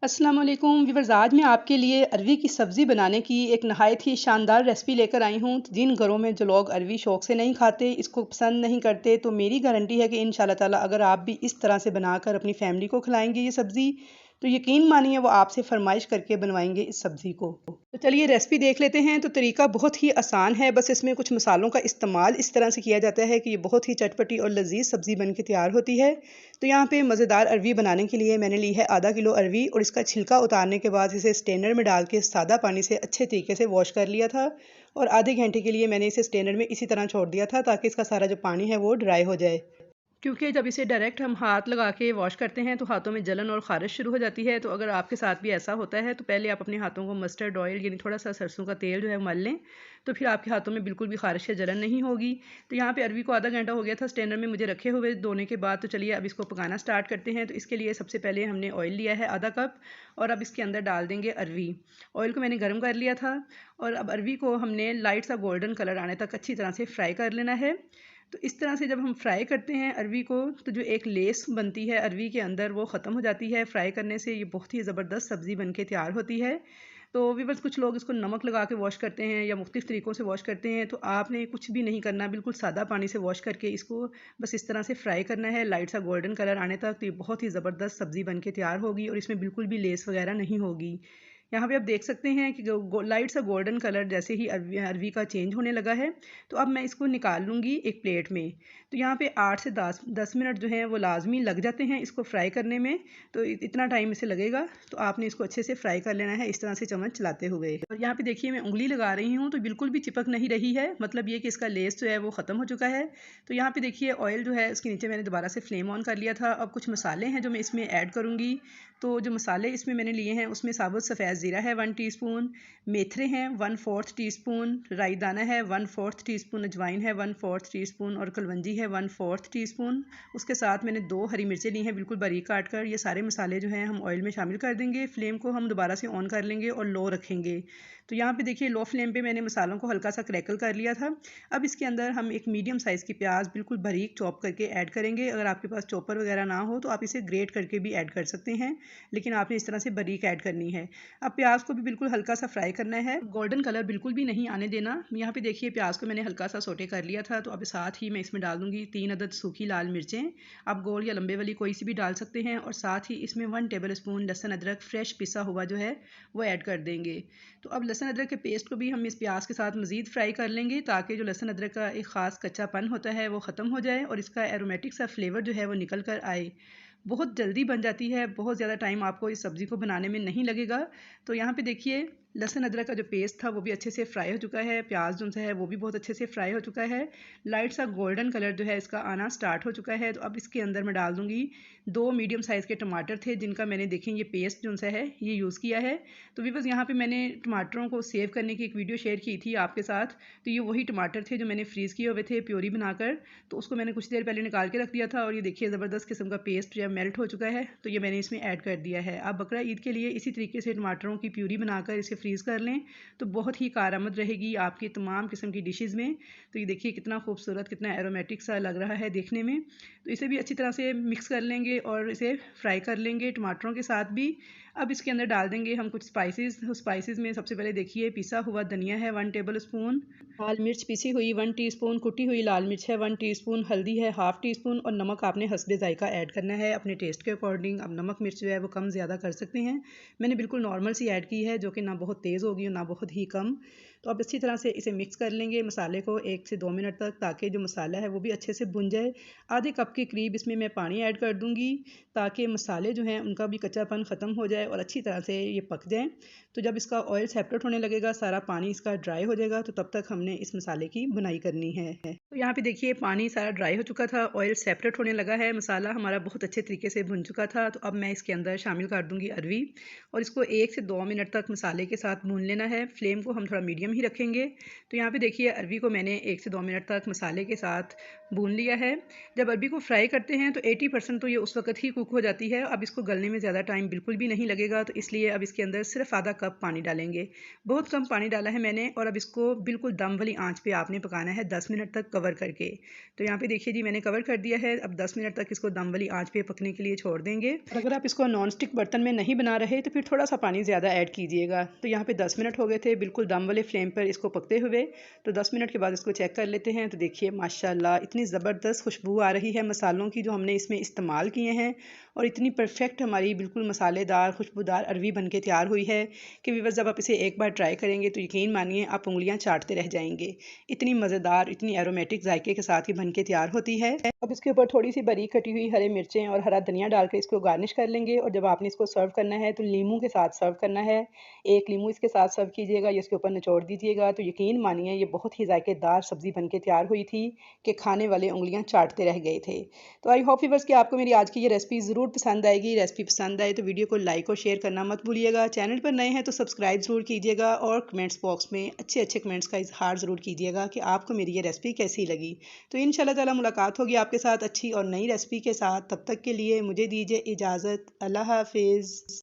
अस्सलाम वालेकुम व्यूअर्स, आज मैं आपके लिए अरवी की सब्ज़ी बनाने की एक नहायत ही शानदार रेसिपी लेकर आई हूँ। जिन घरों में जो लोग अरवी शौक़ से नहीं खाते, इसको पसंद नहीं करते, तो मेरी गारंटी है कि इंशाल्लाह ताला अगर आप भी इस तरह से बनाकर अपनी फैमिली को खिलाएँगे ये सब्ज़ी, तो यकीन मानिए वो आपसे फ़रमाइश करके बनवाएँगे इस सब्ज़ी को। तो चलिए रेसिपी देख लेते हैं। तो तरीका बहुत ही आसान है, बस इसमें कुछ मसालों का इस्तेमाल इस तरह से किया जाता है कि ये बहुत ही चटपटी और लज़ीज़ सब्ज़ी बन के तैयार होती है। तो यहाँ पे मज़ेदार अरवी बनाने के लिए मैंने ली है आधा किलो अरवी और इसका छिलका उतारने के बाद इसे स्ट्रेनर में डाल के सादा पानी से अच्छे तरीके से वॉश कर लिया था और आधे घंटे के लिए मैंने इसे स्ट्रेनर में इसी तरह छोड़ दिया था ताकि इसका सारा जो पानी है वो ड्राई हो जाए। क्योंकि जब इसे डायरेक्ट हम हाथ लगा के वॉश करते हैं तो हाथों में जलन और ख़ारिश शुरू हो जाती है। तो अगर आपके साथ भी ऐसा होता है तो पहले आप अपने हाथों को मस्टर्ड ऑयल यानी थोड़ा सा सरसों का तेल जो है मल लें, तो फिर आपके हाथों में बिल्कुल भी ख़ारिश या जलन नहीं होगी। तो यहाँ पे अरवी को आधा घंटा हो गया था स्ट्रेनर में मुझे रखे हुए धोने के बाद। तो चलिए अब इसको पकाना स्टार्ट करते हैं। तो इसके लिए सबसे पहले हमने ऑयल लिया है आधा कप और अब इसके अंदर डाल देंगे अरवी। ऑयल को मैंने गर्म कर लिया था और अब अरवी को हमने लाइट सा गोल्डन कलर आने तक अच्छी तरह से फ्राई कर लेना है। तो इस तरह से जब हम फ्राई करते हैं अरवी को, तो जो एक लेस बनती है अरवी के अंदर वो ख़त्म हो जाती है। फ्राई करने से ये बहुत ही ज़बरदस्त सब्ज़ी बन के तैयार होती है। तो भी बस कुछ लोग इसको नमक लगा के वॉश करते हैं या मुख्तलिफ़ तरीक़ों से वॉश करते हैं, तो आपने कुछ भी नहीं करना, बिल्कुल सादा पानी से वॉश करके इसको बस इस तरह से फ्राई करना है लाइट सा गोल्डन कलर आने तक। तो ये बहुत ही ज़बरदस्त सब्ज़ी बन के तैयार होगी और इसमें बिल्कुल भी लेस वगैरह नहीं होगी। यहाँ पे आप देख सकते हैं कि लाइट सा गोल्डन कलर जैसे ही अरवी का चेंज होने लगा है, तो अब मैं इसको निकाल लूँगी एक प्लेट में। तो यहाँ पे 8 से 10 मिनट जो हैं वो लाजमी लग जाते हैं इसको फ्राई करने में। तो इतना टाइम इसे लगेगा, तो आपने इसको अच्छे से फ्राई कर लेना है इस तरह से चम्मच चलाते हुए। और यहाँ पे देखिए मैं उंगली लगा रही हूँ तो बिल्कुल भी चिपक नहीं रही है, मतलब ये कि इसका लेस जो है वो ख़त्म हो चुका है। तो यहाँ पे देखिए ऑयल जो है उसके नीचे मैंने दोबारा से फ्लेम ऑन कर लिया था। अब कुछ मसाले हैं जो मैं इसमें ऐड करूँगी। तो जो मसाले इसमें मैंने लिए हैं उसमें साबुत सफ़ेद ज़ीरा है 1 टीस्पून, मेथरे हैं 1/4 टीस्पून, राई दाना है 1/4 टीस्पून, अजवाइन है 1/4 टीस्पून और कलवंजी है 1/4 टीस्पून। उसके साथ मैंने 2 हरी मिर्चें ली हैं बिल्कुल बारीक काट कर। ये सारे मसाले जो हैं हम ऑयल में शामिल कर देंगे। फ्लेम को हम दोबारा से ऑन कर लेंगे और लो रखेंगे। तो यहाँ पे देखिए लो फ्लेम पे मैंने मसालों को हल्का सा क्रैकल कर लिया था। अब इसके अंदर हम एक मीडियम साइज़ की प्याज बिल्कुल बारीक चॉप करके ऐड करेंगे। अगर आपके पास चॉपर वगैरह ना हो तो आप इसे ग्रेट करके भी ऐड कर सकते हैं, लेकिन आपने इस तरह से बारीक ऐड करनी है। अब प्याज को भी बिल्कुल हल्का सा फ्राई करना है, गोल्डन कलर बिल्कुल भी नहीं आने देना। यहाँ पे देखिए प्याज को मैंने हल्का सा सोटे कर लिया था। तो अब साथ ही मैं इसमें डाल दूंगी 3 अदद सूखी लाल मिर्चें। आप गोल या लंबे वाली कोई सी भी डाल सकते हैं और साथ ही इसमें 1 टेबल स्पून लहसुन अदरक फ्रेश पिसा हुआ जो है वो ऐड कर देंगे। तो अब लहसुन अदरक के पेस्ट को भी हम इस प्याज के साथ मज़ीद फ्राई कर लेंगे ताकि जो लहसुन अदरक का एक ख़ास कच्चापन होता है वो ख़त्म हो जाए और इसका एरोमेटिक सा फ्लेवर जो है वो निकल कर आए। बहुत जल्दी बन जाती है, बहुत ज़्यादा टाइम आपको इस सब्ज़ी को बनाने में नहीं लगेगा। तो यहाँ पे देखिए लहसुन अदरक का जो पेस्ट था वो भी अच्छे से फ्राई हो चुका है, प्याज जो है वो भी बहुत अच्छे से फ्राई हो चुका है, लाइट सा गोल्डन कलर जो है इसका आना स्टार्ट हो चुका है। तो अब इसके अंदर मैं डाल दूँगी 2 मीडियम साइज़ के टमाटर थे जिनका मैंने देखें ये पेस्ट जो है ये यूज़ किया है। तो भी बस यहाँ पे मैंने टमाटरों को सेव करने की एक वीडियो शेयर की थी आपके साथ। तो ये वही टमाटर थे जो मैंने फ्रीज़ किए हुए थे प्योरी बनाकर। तो उसको मैंने कुछ देर पहले निकाल के रख दिया था और ये देखिए ज़बरदस्त किस्म का पेस्ट जो है मेल्ट हो चुका है। तो ये मैंने इसमें ऐड कर दिया है। आप बकरा ईद के लिए इसी तरीके से टमाटरों की प्यूरी बनाकर इसे फ्रीज़ कर लें तो बहुत ही कारआमद रहेगी आपकी तमाम किस्म की डिशेज़ में। तो ये देखिए कितना खूबसूरत, कितना एरोमेटिक सा लग रहा है देखने में। तो इसे भी अच्छी तरह से मिक्स कर लेंगे और इसे फ्राई कर लेंगे टमाटरों के साथ भी। अब इसके अंदर डाल देंगे हम कुछ स्पाइसेस में सबसे पहले देखिए पिसा हुआ धनिया है 1 टेबल स्पून, लाल मिर्च पिसी हुई 1 टीस्पून, कुटी हुई लाल मिर्च है 1 टीस्पून, हल्दी है हाफ़ टीस्पून और नमक आपने हस्बे ज़ायका ऐड करना है अपने टेस्ट के अकॉर्डिंग। अब नमक मिर्च जो है वो कम ज़्यादा कर सकते हैं। मैंने बिल्कुल नॉर्मल सी ऐड की है जो कि ना बहुत तेज़ होगी और ना बहुत ही कम। तो अब अच्छी तरह से इसे मिक्स कर लेंगे मसाले को 1 से 2 मिनट तक ताकि जो मसाला है वो भी अच्छे से भुन जाए। आधे कप के करीब इसमें मैं पानी ऐड कर दूँगी ताकि मसाले जो हैं उनका भी कच्चापन ख़त्म हो जाए और अच्छी तरह से ये पक जाएँ। तो जब इसका ऑयल सेपरेट होने लगेगा, सारा पानी इसका ड्राई हो जाएगा, तो तब तक हमने इस मसाले की बुनाई करनी है। तो यहाँ पे देखिए पानी सारा ड्राई हो चुका था, ऑयल सेपरेट होने लगा है, मसाला हमारा बहुत अच्छे तरीके से भुन चुका था। तो अब मैं इसके अंदर शामिल कर दूँगी अरवी और इसको 1 से 2 मिनट तक मसाले के साथ भून लेना है। फ्लेम को हम थोड़ा मीडियम ही रखेंगे। तो यहाँ पे देखिए अरवी को मैंने 1 से 2 मिनट तक मसाले के साथ भून लिया है। जब अरबी को फ्राई करते हैं तो 80% तो ये उस वक्त ही कुक हो जाती है। अब इसको गलने में ज़्यादा टाइम बिल्कुल भी नहीं लगेगा, तो इसलिए अब इसके अंदर सिर्फ आधा कप पानी डालेंगे। बहुत कम पानी डाला है मैंने, और अब इसको बिल्कुल दम वाली आंच पे आपने पकाना है 10 मिनट तक कवर करके। तो यहाँ पे देखिए जी, मैंने कवर कर दिया है। अब 10 मिनट तक इसको दम वाली आंच पे पकने के लिए छोड़ देंगे। और अगर आप इसको नॉन स्टिक बर्तन में नहीं बना रहे तो फिर थोड़ा सा पानी ज़्यादा ऐड कीजिएगा। तो यहाँ पे 10 मिनट हो गए थे बिल्कुल दम वाले फ्लेम पर इसको पकते हुए। तो 10 मिनट के बाद इसको चेक कर लेते हैं। तो देखिए माशाल्लाह इतनी ज़बरदस्त खुशबू आ रही है मसालों की जो हमने इसमें इस्तेमाल किए हैं, और इतनी परफेक्ट हमारी बिल्कुल मसालेदार खुशबूदार अरवी बन के तैयार हुई है कि व्यूअर्स जब आप इसे एक बार ट्राई करेंगे तो यकीन मानिए आप उंगलियां चाटते रह जाएंगे। इतनी मज़ेदार, इतनी एरोमेटिक जायके के साथ ही बन के तैयार होती है। अब इसके ऊपर थोड़ी सी बारीक कटी हुई हरी मिर्चें और हरा धनिया डालकर इसको गार्निश कर लेंगे। और जब आपने इसको सर्व करना है तो लीमू के साथ सर्व करना है। एक लीमू इसके साथ सर्व कीजिएगा या इसके ऊपर निचोड़ दीजिएगा। तो यकीन मानिए ये बहुत ही जायकेदार सब्ज़ी बन के तैयार हुई थी कि खाने वाले उंगलियां चाटते रह गए थे। तो आई होप व्यूअर्स कि आपको मेरी आज की ये रेसिपी ज़रूर पसंद आएगी। रेसिपी पसंद आए तो वीडियो को लाइक और शेयर करना मत भूलिएगा। चैनल पर नए हैं तो सब्सक्राइब ज़रूर कीजिएगा, और कमेंट्स बॉक्स में अच्छे अच्छे कमेंट्स का इजहार ज़रूर कीजिएगा कि आपको मेरी ये रेसिपी कैसी लगी। तो इंशाल्लाह ताला मुलाकात होगी आपके साथ अच्छी और नई रेसिपी के साथ। तब तक के लिए मुझे दीजिए इजाज़त। अल्लाह हाफिज़।